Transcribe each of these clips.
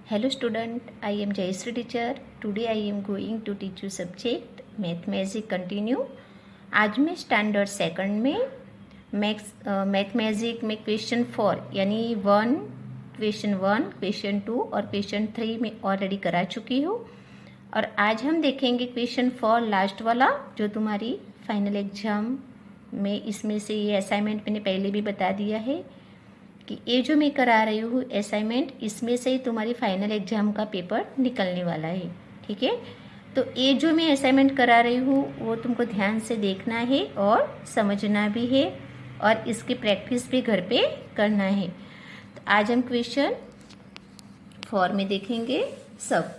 Hello student, I am Jayashree teacher. Today I am going to teach you subject math magic continue. आज मैं standard second में math magic में question 4 यानी question 1, question 2 और question 3 में already करा चुकी हूँ। और आज हम देखेंगे क्वेश्चन 4 लास्ट वाला, जो तुम्हारी फाइनल एग्जाम में इसमें से ये असाइनमेंट मैंने पहले भी बता दिया है कि ये जो मैं करा रही हूँ असाइनमेंट, इसमें से ही तुम्हारी फाइनल एग्जाम का पेपर निकलने वाला है। ठीक है, तो ये जो मैं असाइनमेंट करा रही हूँ वो तुमको ध्यान से देखना है और समझना भी है, और इसकी प्रैक्टिस भी घर पे करना है। तो आज हम क्वेश्चन 4 में देखेंगे सब,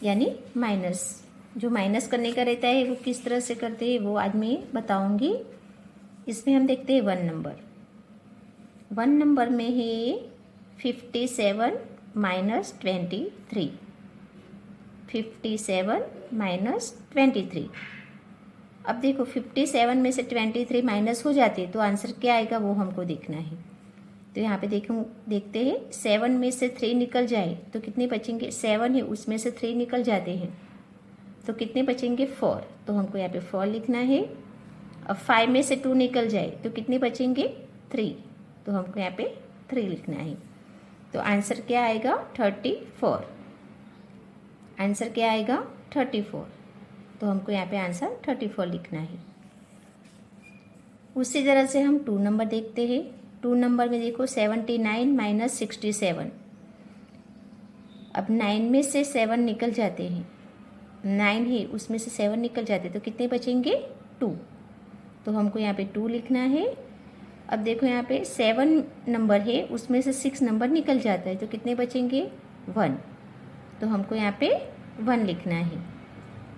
यानी माइनस। जो माइनस करने का रहता है वो किस तरह से करते हैं वो आज मैं बताऊंगी। इसमें हम देखते हैं 1 नंबर में है 57 माइनस 23। 57 माइनस 23। अब देखो 57 में से 23 माइनस हो जाते तो आंसर क्या आएगा वो हमको देखना है। तो यहाँ पे देखते हैं 7 में से 3 निकल जाए तो कितने बचेंगे, 7 है उसमें से 3 निकल जाते हैं तो कितने बचेंगे 4। तो हमको यहाँ पे 4 लिखना है। अब 5 में से 2 निकल जाए तो कितने बचेंगे 3, तो हमको यहाँ पे 3 लिखना है। तो आंसर क्या आएगा 34। आंसर क्या आएगा 34। तो हमको यहाँ पे आंसर 34 लिखना है। उसी तरह से हम 2 नंबर देखते हैं। 2 नंबर में देखो 79 माइनस 67। अब 9 में से 7 निकल जाते हैं, 9 है उसमें से 7 निकल जाते तो कितने बचेंगे 2। तो हमको यहाँ पे 2 लिखना है। अब देखो यहाँ पे 7 नंबर है उसमें से 6 नंबर निकल जाता है तो कितने बचेंगे 1। तो हमको यहाँ पे 1 लिखना है।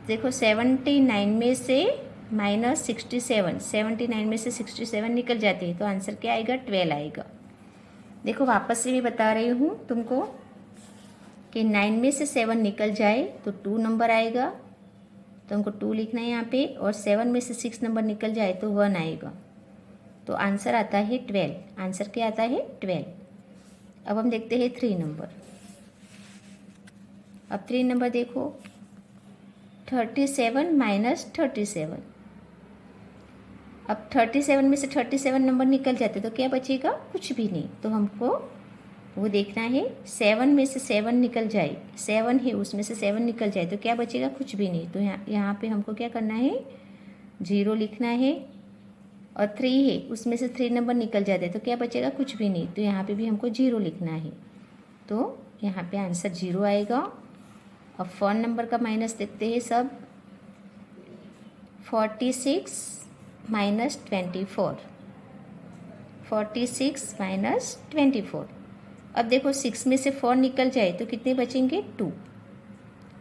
देखो 79 में से माइनस 67, 79 में से 67 निकल जाते हैं तो आंसर क्या आएगा 12 आएगा। देखो वापस से भी बता रही हूँ तुमको कि 9 में से 7 निकल जाए तो 2 नंबर आएगा, तो हमको 2 लिखना है यहाँ पे। और 7 में से 6 नंबर निकल जाए तो 1 आएगा। तो आंसर आता है 12। आंसर क्या आता है 12। अब हम देखते हैं 3 नंबर। अब 3 नंबर देखो 37 माइनस 37। अब 37 में से 37 नंबर निकल जाते तो क्या बचेगा, कुछ भी नहीं। तो हमको वो देखना है 7 में से 7 निकल जाए, 7 है उसमें से 7 निकल जाए तो क्या बचेगा, कुछ भी नहीं। तो यहाँ पे हमको क्या करना है 0 लिखना है। और 3 है उसमें से 3 नंबर निकल जाते तो क्या बचेगा, कुछ भी नहीं। तो यहाँ पे भी हमको 0 लिखना है। तो यहाँ पे आंसर 0 आएगा। अब 4 नंबर का माइनस देखते हैं सब। 46 माइनस 24। 46 माइनस 24। अब देखो 6 में से 4 निकल जाए तो कितने बचेंगे 2।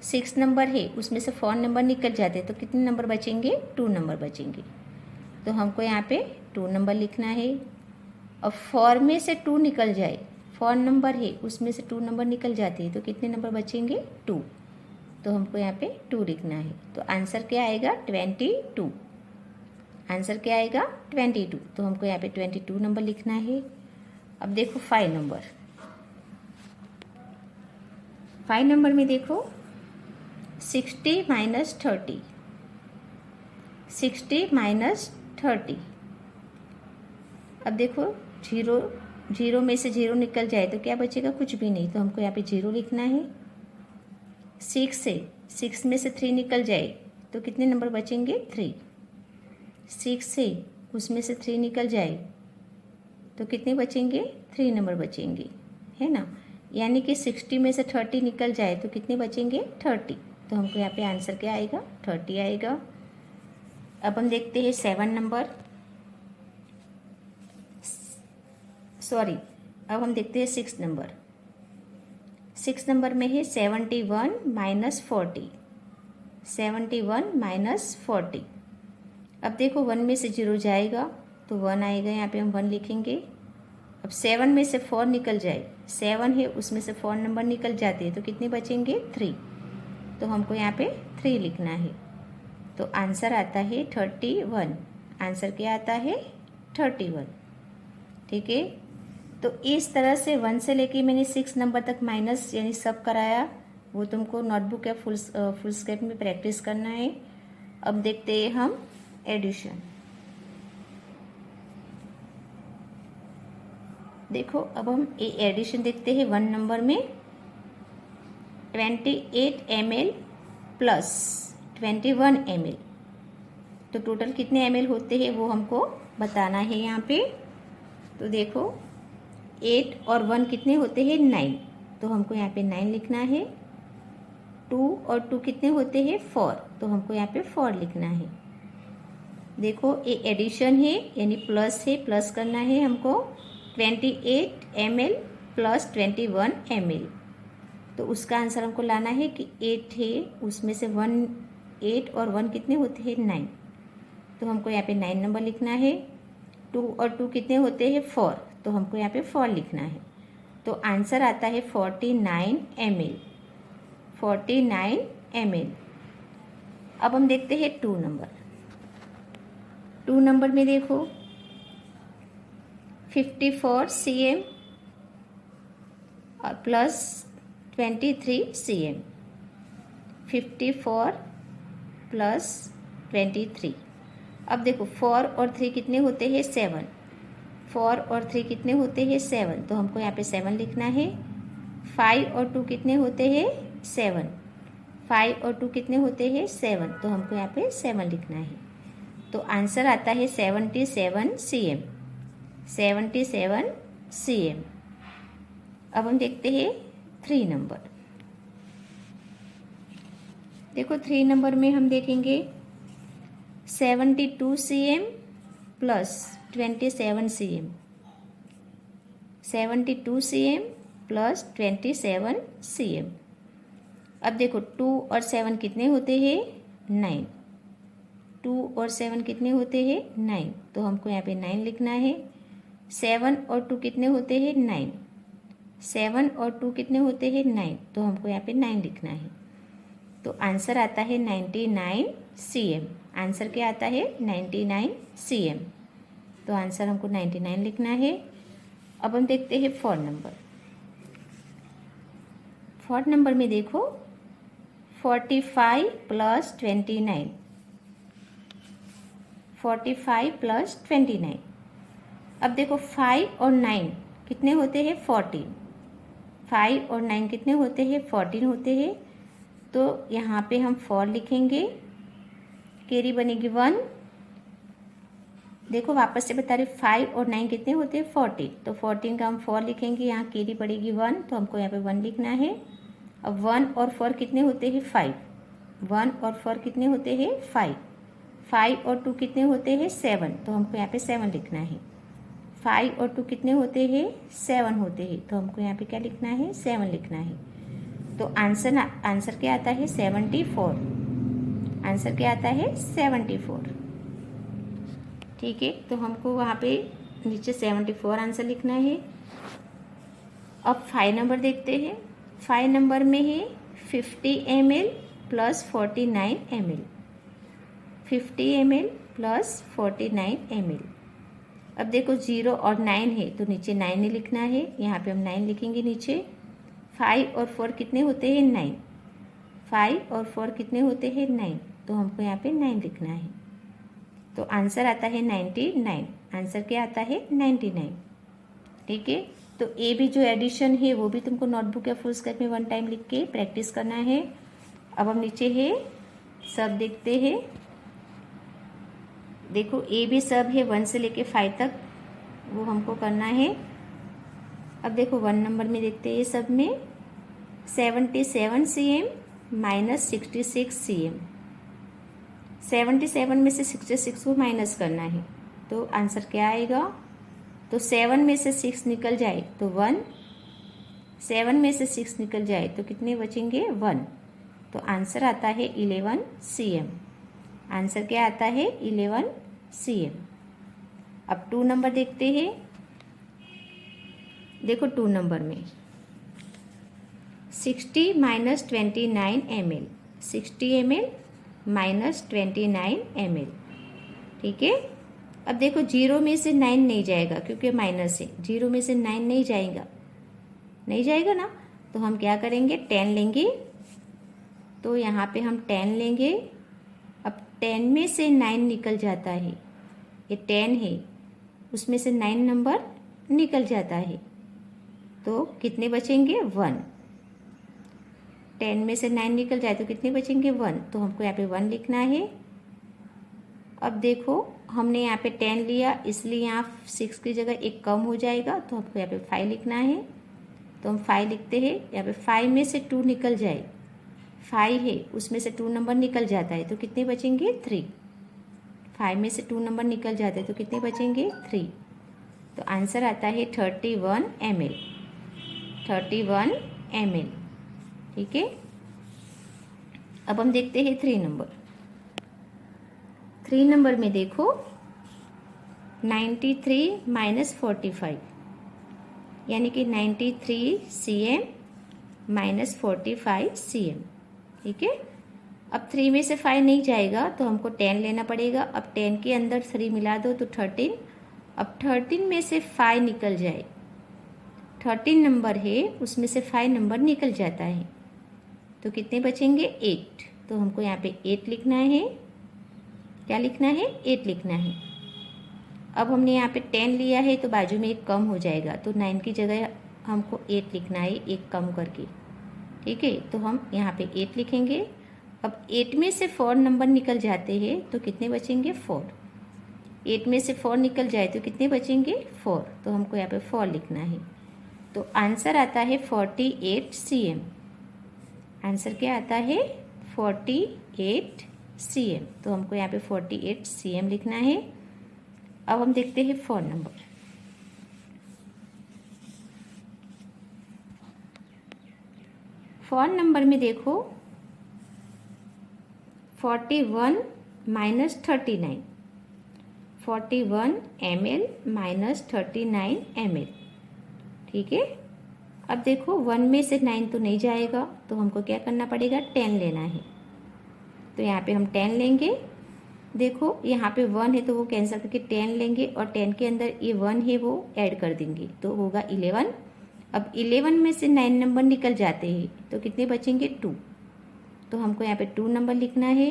6 नंबर है उसमें से 4 नंबर निकल जाते तो कितने नंबर बचेंगे 2 नंबर बचेंगे। तो हमको यहाँ पे 2 नंबर लिखना है। अब 4 में से 2 निकल जाए, 4 नंबर है उसमें से 2 नंबर निकल जाते हैं तो कितने नंबर बचेंगे 2। तो हमको यहाँ पे 2 लिखना है। तो आंसर क्या आएगा 22। आंसर क्या आएगा 22। तो हमको यहाँ पे 22 नंबर लिखना है। अब देखो 5 नंबर। 5 नंबर में देखो 60 माइनस 30। 60 माइनस 30। अब देखो 0 में से 0 निकल जाए तो क्या बचेगा, कुछ भी नहीं। तो हमको यहाँ पे 0 लिखना है। 6 में से 3 निकल जाए तो कितने नंबर बचेंगे 3। 6 से उसमें से 3 निकल जाए तो कितने बचेंगे 3 नंबर बचेंगे, है ना। यानी कि 60 में से 30 निकल जाए तो कितने बचेंगे 30। तो हमको यहाँ पे आंसर क्या आएगा 30 आएगा। अब हम देखते हैं 7 नंबर। सॉरी, अब हम देखते हैं 6 नंबर। 6 नंबर में है 71 माइनस 40। 71 माइनस 40। अब देखो 1 में से 0 जाएगा तो 1 आएगा, यहाँ पे हम 1 लिखेंगे। अब 7 में से 4 निकल जाए, 7 है उसमें से 4 नंबर निकल जाते हैं तो कितने बचेंगे 3। तो हमको यहाँ पे 3 लिखना है। तो आंसर आता है 31। आंसर क्या आता है 31। ठीक है। तो इस तरह से 1 से लेके मैंने 6 नंबर तक माइनस यानी सब कराया, वो तुमको नोटबुक या फुल स्केप में प्रैक्टिस करना है। अब देखते हैं हम एडिशन। देखो अब हम एडिशन देखते हैं 1 नंबर में 28 ml प्लस 21 ml, तो टोटल कितने ml होते हैं वो हमको बताना है यहाँ पे। तो देखो 8 और 1 कितने होते हैं 9, तो हमको यहाँ पे 9 लिखना है। 2 और 2 कितने होते हैं 4, तो हमको यहाँ पे 4 लिखना है। देखो ये एडिशन है यानी प्लस है, प्लस करना है हमको 28 ml प्लस 21 ml, तो उसका आंसर हमको लाना है कि 8 है, उसमें से 8 और 1 कितने होते हैं 9, तो हमको यहाँ पे 9 नंबर लिखना है। 2 और 2 कितने होते हैं 4, तो हमको यहाँ पे 4 लिखना है। तो आंसर आता है 49 ml, 49 ml। अब हम देखते हैं 2 नंबर। 2 नंबर में देखो 54 cm और प्लस 23 cm, 54 प्लस 23। अब देखो 4 और 3 कितने होते हैं 7, 4 और 3 कितने होते हैं 7, तो हमको यहाँ पे 7 लिखना है। 5 और 2 कितने होते हैं 7, 5 और 2 कितने होते हैं 7, तो हमको यहाँ पे 7 लिखना है। तो आंसर आता है 77 cm, 77 cm। अब हम देखते हैं 3 नंबर। देखो 3 नंबर में हम देखेंगे 72 cm plus 27 cm, 72 cm plus 27 cm। अब देखो 2 और 7 कितने होते हैं 9, 2 और 7 कितने होते हैं 9, तो हमको यहाँ पे 9 लिखना है। 7 और 2 कितने होते हैं 9, 7 और 2 कितने होते हैं 9, तो हमको यहाँ पे 9 लिखना है। तो आंसर आता है 99 cm। आंसर क्या आता है 99 cm, तो आंसर हमको 99 लिखना है। अब हम देखते हैं 4 नंबर। 4 नंबर में देखो 45 प्लस 29, 45 प्लस 29। अब देखो 5 और 9 कितने होते हैं 14, 5 और 9 कितने होते हैं 14 होते हैं, तो यहाँ पे हम 4 लिखेंगे, कैरी बनेगी 1। देखो वापस से बता रहे 5 और 9 कितने होते हैं 14, तो 14 का हम 4 लिखेंगे, यहाँ कैरी पड़ेगी 1, तो हमको यहाँ पे 1 लिखना है। अब 1 और 4 कितने होते हैं 5, 1 और 4 कितने होते हैं 5, 5 और 2 कितने होते हैं 7, तो हमको यहाँ पे 7 लिखना है। 5 और 2 कितने होते हैं 7 होते हैं, तो हमको यहाँ पे क्या लिखना है 7 लिखना है। तो आंसर क्या आता है 74, आंसर क्या आता है 74। ठीक है, तो हमको वहाँ पे नीचे 74 आंसर लिखना है। अब 5 नंबर देखते हैं। 5 नंबर में है 50 ml plus 49 ml, 50 ml plus 49 ml। अब देखो 0 और 9 है, तो नीचे 9 ही लिखना है, यहाँ पे हम 9 लिखेंगे नीचे। 5 और 4 कितने होते हैं 9, 5 और 4 कितने होते हैं 9, तो हमको यहाँ पे 9 लिखना है। तो आंसर आता है 99, आंसर क्या आता है 99। ठीक है, तो ए भी जो एडिशन है वो भी तुमको नोटबुक या फुल स्केप में 1 टाइम लिख के प्रैक्टिस करना है। अब हम नीचे है सब देखते हैं। देखो ए भी सब है 1 से लेके 5 तक, वो हमको करना है। अब देखो 1 नंबर में देखते हैं सब में 77 cm माइनस 66 cm, 77 में से 66 को माइनस करना है, तो आंसर क्या आएगा। तो 7 में से 6 निकल जाए तो 1, 7 में से 6 निकल जाए तो कितने बचेंगे 1, तो आंसर आता है 11 cm। आंसर क्या आता है 11 cm। अब 2 नंबर देखते हैं। देखो 2 नंबर में 60 minus 29 ml, 60 ml minus 29 ml। ठीक है, अब देखो 0 में से 9 नहीं जाएगा क्योंकि माइनस है, 0 में से 9 नहीं जाएगा, नहीं जाएगा ना, तो हम क्या करेंगे 10 लेंगे। तो यहाँ पे हम 10 लेंगे। अब 10 में से 9 निकल जाता है, ये 10 है, उसमें से 9 नंबर निकल जाता है, तो कितने बचेंगे 1। 10 में से 9 निकल जाए तो कितने बचेंगे 1, तो हमको यहाँ पे 1 लिखना है। अब देखो हमने यहाँ पे 10 लिया, इसलिए यहाँ 6 की जगह एक कम हो जाएगा, तो हमको यहाँ पे 5 लिखना है। तो हम 5 लिखते हैं। यहाँ पे 5 में से 2 निकल जाए, 5 है उसमें से 2 नंबर निकल जाता है, तो कितने बचेंगे 3। 5 में से 2 नंबर निकल जाते हैं तो कितने बचेंगे 3। तो आंसर आता है 31 ml, 31 ml। ठीक है, अब हम देखते हैं 3 नंबर। 3 नंबर में देखो 93 माइनस 45, यानी कि 93 cm माइनस 45 cm। ठीक है, अब 3 में से 5 नहीं जाएगा तो हमको 10 लेना पड़ेगा। अब 10 के अंदर 3 मिला दो तो 13। अब 13 में से 5 निकल जाए, 13 नंबर है उसमें से 5 नंबर निकल जाता है, तो कितने बचेंगे 8। तो हमको यहाँ पे 8 लिखना है। क्या लिखना है 8 लिखना है। अब हमने यहाँ पे 10 लिया है तो बाजू में एक कम हो जाएगा, तो 9 की जगह हमको 8 लिखना है, एक कम करके। ठीक है, तो हम यहाँ पे 8 लिखेंगे। अब 8 में से 4 नंबर निकल जाते हैं तो कितने बचेंगे 4। 8 में से 4 निकल जाए तो कितने बचेंगे 4, तो हमको यहाँ पे 4 लिखना है। तो आंसर आता है 48 cm। आंसर क्या आता है 48 cm। तो हमको यहाँ पे 48 cm लिखना है। अब हम देखते हैं 4 नंबर। 4 नंबर में देखो 41 माइनस 39, 41 ml माइनस 39 ml। ठीक है, अब देखो 1 में से 9 तो नहीं जाएगा, तो हमको क्या करना पड़ेगा 10 लेना है। तो यहाँ पे हम 10 लेंगे। देखो यहाँ पे 1 है तो वो कैंसिल करके 10 लेंगे, और 10 के अंदर ये 1 है वो ऐड कर देंगे, तो होगा 11। अब 11 में से 9 नंबर निकल जाते हैं तो कितने बचेंगे 2। तो हमको यहाँ पे 2 नंबर लिखना है।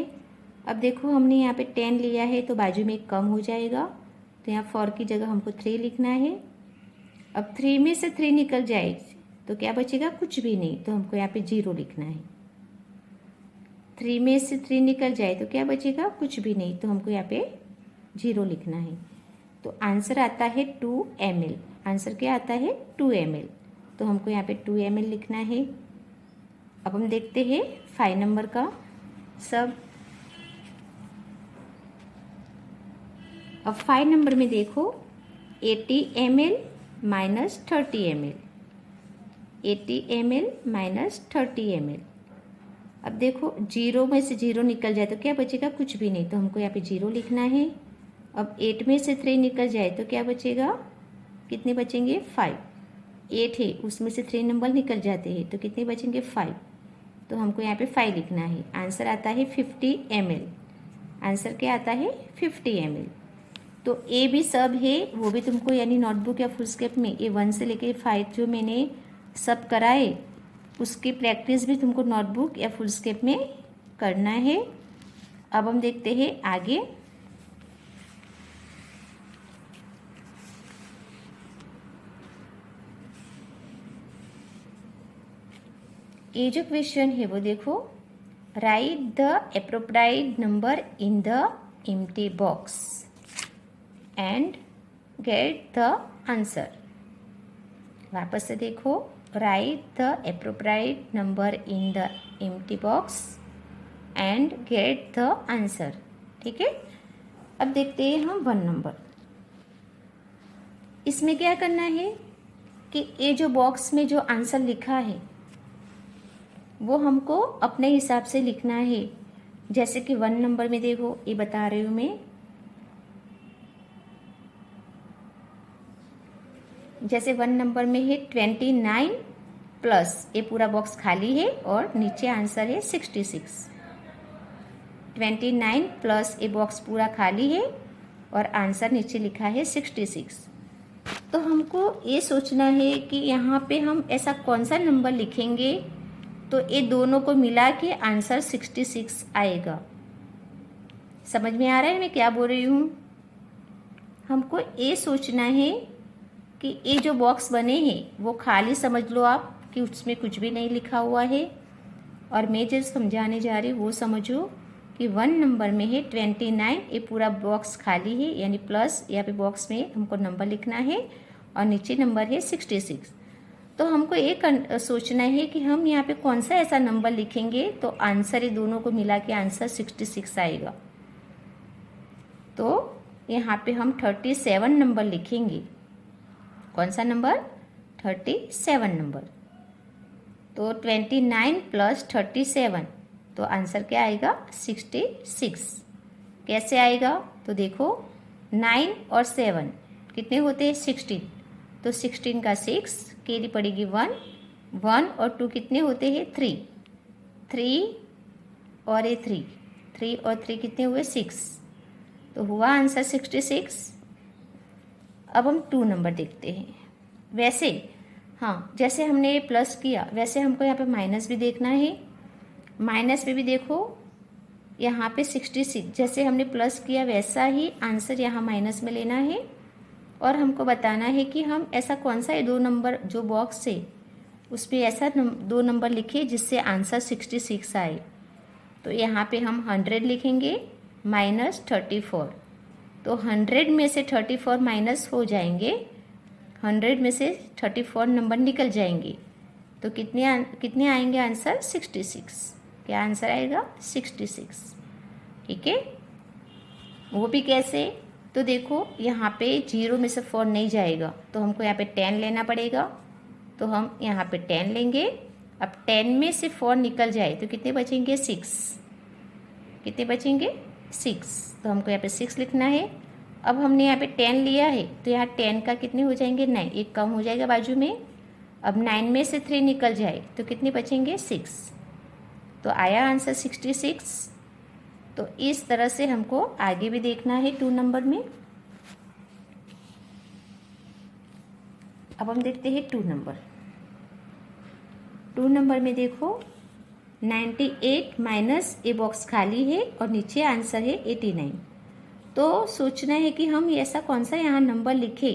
अब देखो हमने यहाँ पे 10 लिया है तो बाजू में एक कम हो जाएगा, तो यहाँ 4 की जगह हमको 3 लिखना है। अब 3 में से 3 निकल जाए तो क्या बचेगा कुछ भी नहीं, तो हमको यहाँ पे 0 लिखना है। 3 में से 3 निकल जाए तो क्या बचेगा कुछ भी नहीं, तो हमको यहाँ पे 0 लिखना है। तो आंसर आता है 2 ml। आंसर क्या आता है 2 ml। तो हमको यहाँ पे 2 ml लिखना है। अब हम देखते हैं 5 नंबर का सब। अब 5 नंबर में देखो 80 ml minus 30 ml, 80 ml minus 30 ml। अब देखो 0 में से 0 निकल जाए तो क्या बचेगा कुछ भी नहीं, तो हमको यहाँ पे 0 लिखना है। अब 8 में से 3 निकल जाए तो क्या बचेगा, कितने बचेंगे 5। 8 है उसमें से 3 नंबर निकल जाते हैं तो कितने बचेंगे 5, तो हमको यहाँ पे 5 लिखना है। आंसर आता है 50 ml। आंसर क्या आता है 50 ml। तो ए भी सब है, वो भी तुमको यानी नोटबुक या फुलस्केप में ये 1 से लेके 5 जो मैंने सब कराए उसकी प्रैक्टिस भी तुमको नोटबुक या फुलस्केप में करना है। अब हम देखते हैं आगे। ये जो क्वेश्चन है वो देखो, right the appropriate number in the empty box and get the answer. वापस से देखो, right the appropriate number in the empty box and get the answer. ठीक है, अब देखते हैं हम 1 नंबर। इसमें क्या करना है कि ये जो बॉक्स में जो आंसर लिखा है वो हमको अपने हिसाब से लिखना है। जैसे कि 1 नंबर में देखो ये बता रही हूँ मैं, जैसे 1 नंबर में है 29 प्लस ये पूरा बॉक्स खाली है और नीचे आंसर है 66। 29 प्लस ये बॉक्स पूरा खाली है और आंसर नीचे लिखा है 66। तो हमको ये सोचना है कि यहाँ पे हम ऐसा कौन सा नंबर लिखेंगे तो ये दोनों को मिला के आंसर 66 आएगा। समझ में आ रहा है मैं क्या बोल रही हूँ? हमको ये सोचना है कि ये जो बॉक्स बने हैं वो खाली समझ लो आप कि उसमें कुछ भी नहीं लिखा हुआ है, और मैं जो समझाने जा रही हूँ वो समझो कि 1 नंबर में है 29, ये पूरा बॉक्स खाली है, यानी प्लस यहाँ पे बॉक्स में हमको नंबर लिखना है और नीचे नंबर है 66। तो हमको ये सोचना है कि हम यहाँ पे कौन सा ऐसा नंबर लिखेंगे तो आंसर ये दोनों को मिला के आंसर 66 आएगा। तो यहाँ पे हम 37 नंबर लिखेंगे। कौन सा नंबर? 37 नंबर। तो 29 प्लस 37 तो आंसर क्या आएगा? 66। कैसे आएगा? तो देखो 9 और 7 कितने होते हैं? 16। तो 16 का 6 कैरी पड़ेगी 1, 1 और 2 कितने होते हैं? 3, 3 और ये 3, 3 और 3 कितने हुए? 6। तो हुआ आंसर 66। अब हम 2 नंबर देखते हैं। वैसे हाँ, जैसे हमने प्लस किया वैसे हमको यहाँ पे माइनस भी देखना है। माइनस में भी देखो यहाँ पे 66, जैसे हमने प्लस किया वैसा ही आंसर यहाँ माइनस में लेना है, और हमको बताना है कि हम ऐसा कौन सा ये 2 नंबर जो बॉक्स है उसमें ऐसा 2 नंबर लिखे जिससे आंसर 66 आए। तो यहाँ पे हम 100 लिखेंगे माइनस 34। तो 100 में से 34 माइनस हो जाएंगे, 100 में से 34 नंबर निकल जाएंगे। तो कितने आएंगे आंसर? 66। क्या आंसर आएगा? 66। ठीक है। वो भी कैसे? तो देखो यहाँ पे 0 में से 4 नहीं जाएगा तो हमको यहाँ पे 10 लेना पड़ेगा। तो हम यहाँ पे 10 लेंगे। अब 10 में से 4 निकल जाए तो कितने बचेंगे? 6। कितने बचेंगे? 6। तो हमको यहाँ पे 6 लिखना है। अब हमने यहाँ पे 10 लिया है तो यहाँ 10 का कितने हो जाएंगे? 9, एक कम हो जाएगा बाजू में। अब 9 में से 3 निकल जाए तो कितने बचेंगे? 6। तो आया आंसर 66। तो इस तरह से हमको आगे भी देखना है 2 नंबर में। अब हम देखते हैं 2 नंबर। 2 नंबर में देखो 98 माइनस ए बॉक्स खाली है और नीचे आंसर है 89। तो सोचना है कि हम ऐसा कौन सा यहाँ नंबर लिखे,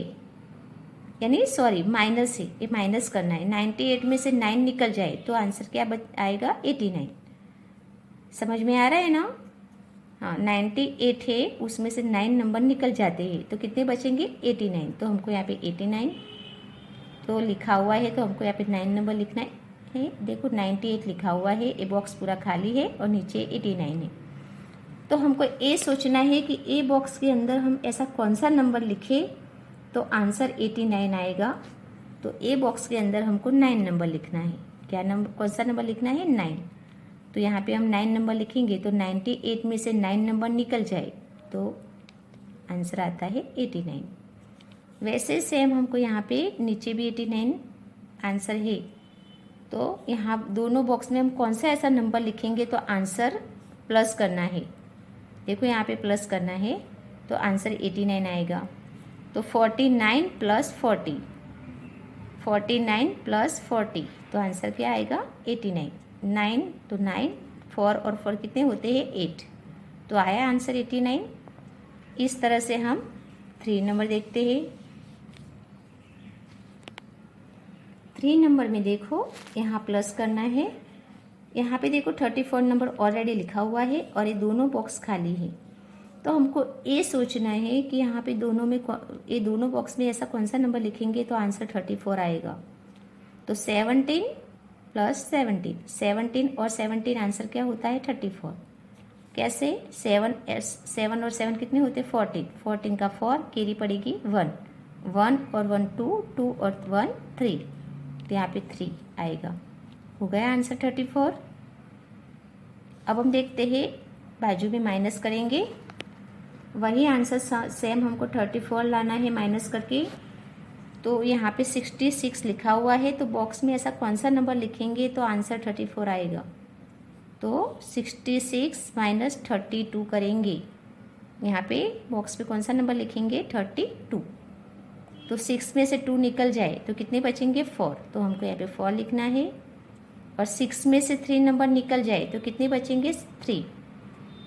यानी सॉरी माइनस है, ये माइनस करना है। 98 में से 9 निकल जाए तो आंसर क्या आएगा? 89। समझ में आ रहा है ना? हाँ, 98 है उसमें से 9 नंबर निकल जाते हैं तो कितने बचेंगे? 89। तो हमको यहाँ पे 89 तो लिखा हुआ है तो हमको यहाँ पे 9 नंबर लिखना है। देखो 98 लिखा हुआ है, ए बॉक्स पूरा खाली है और नीचे 89 है। तो हमको ये सोचना है कि ए बॉक्स के अंदर हम ऐसा कौन सा नंबर लिखे तो आंसर 89 आएगा। तो ए बॉक्स के अंदर हमको 9 नंबर लिखना है। क्या नंबर, कौन सा नंबर लिखना है? 9। तो यहाँ पे हम 9 नंबर लिखेंगे तो 98 में से 9 नंबर निकल जाए तो आंसर आता है 89। वैसे सेम हमको यहाँ पे नीचे भी 89 आंसर है। तो यहाँ दोनों बॉक्स में हम कौन सा ऐसा नंबर लिखेंगे तो आंसर प्लस करना है। देखो यहाँ पे प्लस करना है तो आंसर 89 आएगा। तो 49 प्लस 40, 49 प्लस 40 तो आंसर क्या आएगा? 89। 9 तो 9, 4 और 4 कितने होते हैं? 8। तो आया आंसर 89। इस तरह से हम 3 नंबर देखते हैं। 3 नंबर में देखो यहाँ प्लस करना है। यहाँ पे देखो 34 नंबर ऑलरेडी लिखा हुआ है और ये दोनों बॉक्स खाली है। तो हमको ये सोचना है कि यहाँ पे ये दोनों बॉक्स में ऐसा कौन सा नंबर लिखेंगे तो आंसर 34 आएगा। तो 17 प्लस 17, 17 और 17 आंसर क्या होता है? 34। कैसे? 7 और 7 कितने होते हैं? 14, 14 का 4 कैरी पड़ेगी 1, 1 और 1 2, 2 और 1 3। तो यहाँ पे 3 आएगा। हो गया आंसर 34। अब हम देखते हैं बाजू में माइनस करेंगे। वही आंसर सेम हमको 34 लाना है माइनस करके। तो यहाँ पे 66 लिखा हुआ है तो बॉक्स में ऐसा कौन सा नंबर लिखेंगे तो आंसर 34 आएगा। तो 66 माइनस 32 करेंगे यहाँ पे बॉक्स पे कौन सा नंबर लिखेंगे 32। तो 6 में से 2 निकल जाए तो कितने बचेंगे 4, तो हमको यहाँ पे 4 लिखना है। और 6 में से 3 नंबर निकल जाए तो कितने बचेंगे 3।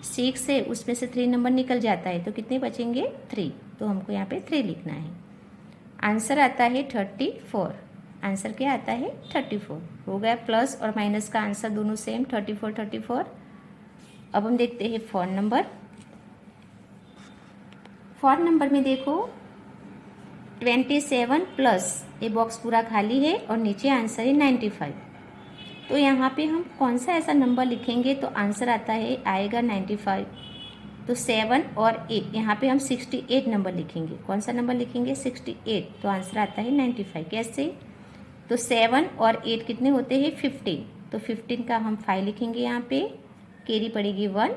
6 से उसमें से 3 नंबर निकल जाता है तो कितने बचेंगे 3, तो हमको यहाँ पे 3 लिखना है। आंसर आता है 34। आंसर क्या आता है 34। हो गया प्लस और माइनस का आंसर दोनों सेम 34। अब हम देखते हैं 4 नंबर। 4 नंबर में देखो 27 प्लस, ये बॉक्स पूरा खाली है और नीचे आंसर है 95। तो यहाँ पे हम कौन सा ऐसा नंबर लिखेंगे तो आंसर आता है आएगा 95। तो 7 और 8, यहाँ पे हम 68 नंबर लिखेंगे। कौन सा नंबर लिखेंगे 68, तो आंसर आता है 95। कैसे, तो 7 और 8 कितने होते हैं 15, तो 15 का हम 5 लिखेंगे। यहाँ पे कैरी पड़ेगी 1,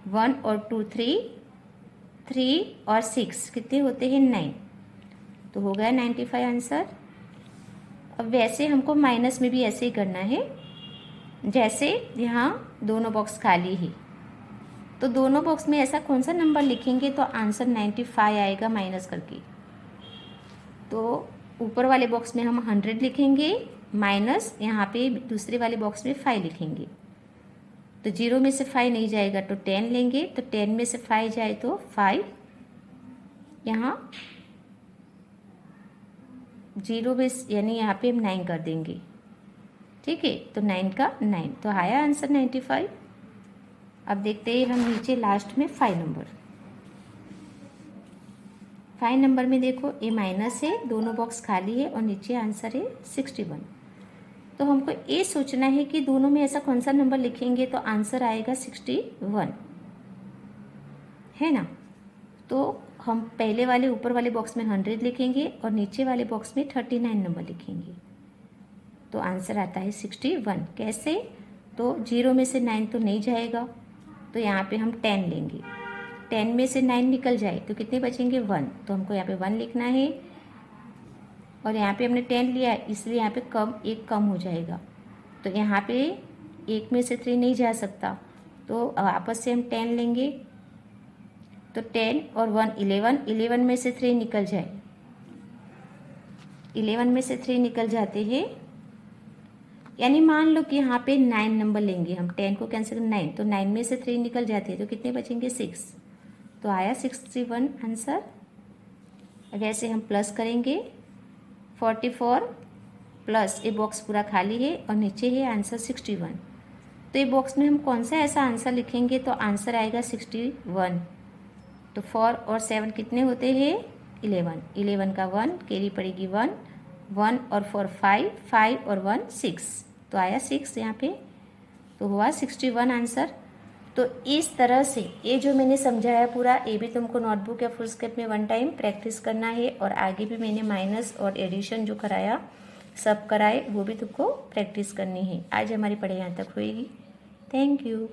1 और 2 3, 3 और 6 कितने होते हैं 9, तो हो गया 95 आंसर। अब वैसे हमको माइनस में भी ऐसे ही करना है, जैसे यहाँ दोनों बॉक्स खाली है तो दोनों बॉक्स में ऐसा कौन सा नंबर लिखेंगे तो आंसर 95 आएगा माइनस करके। तो ऊपर वाले बॉक्स में हम 100 लिखेंगे माइनस यहाँ पे दूसरे वाले बॉक्स में 5 लिखेंगे। तो 0 में से 5 नहीं जाएगा तो 10 लेंगे, तो 10 में से 5 जाए तो 5, यहाँ 0 में यानी यहाँ पे हम 9 कर देंगे। ठीक है, तो 9 का 9, तो आया आंसर 95। अब देखते हैं हम नीचे लास्ट में 5 नंबर। 5 नंबर में देखो ये माइनस है, दोनों बॉक्स खाली है और नीचे आंसर है 61। तो हमको ये सोचना है कि दोनों में ऐसा कौन सा नंबर लिखेंगे तो आंसर आएगा 61, है ना। तो हम पहले वाले ऊपर वाले बॉक्स में 100 लिखेंगे और नीचे वाले बॉक्स में 39 नंबर लिखेंगे, तो आंसर आता है 61। कैसे, तो 0 में से 9 तो नहीं जाएगा, तो यहाँ पे हम 10 लेंगे। 10 में से 9 निकल जाए तो कितने बचेंगे 1, तो हमको यहाँ पे 1 लिखना है। और यहाँ पे हमने 10 लिया है इसलिए यहाँ पे एक कम हो जाएगा, तो यहाँ पे 1 में से 3 नहीं जा सकता, तो आपस से हम 10 लेंगे। तो 10 और 1 11, 11 में से 3 निकल जाए, 11 में से 3 निकल जाते हैं, यानी मान लो कि यहाँ पे 9 नंबर लेंगे हम, 10 को कैंसिल 9, तो 9 में से 3 निकल जाते हैं तो कितने बचेंगे 6, तो आया 61 आंसर। वैसे हम प्लस करेंगे 44 प्लस, ये बॉक्स पूरा खाली है और नीचे है आंसर 61। तो ये बॉक्स में हम कौन सा ऐसा आंसर लिखेंगे तो आंसर आएगा 61। तो 4 और 7 कितने होते हैं 11, 11 का 1 कैरी पड़ेगी 1, 1 और 4 5, 5 और 1 6, तो आया 6 यहाँ पे, तो हुआ 61 आंसर। तो इस तरह से ये जो मैंने समझाया पूरा, ये भी तुमको नोटबुक या फुल स्केप में 1 टाइम प्रैक्टिस करना है, और आगे भी मैंने माइनस और एडिशन जो कराया सब कराए वो भी तुमको प्रैक्टिस करनी है। आज हमारी पढ़ाई यहाँ तक होएगी। Thank you.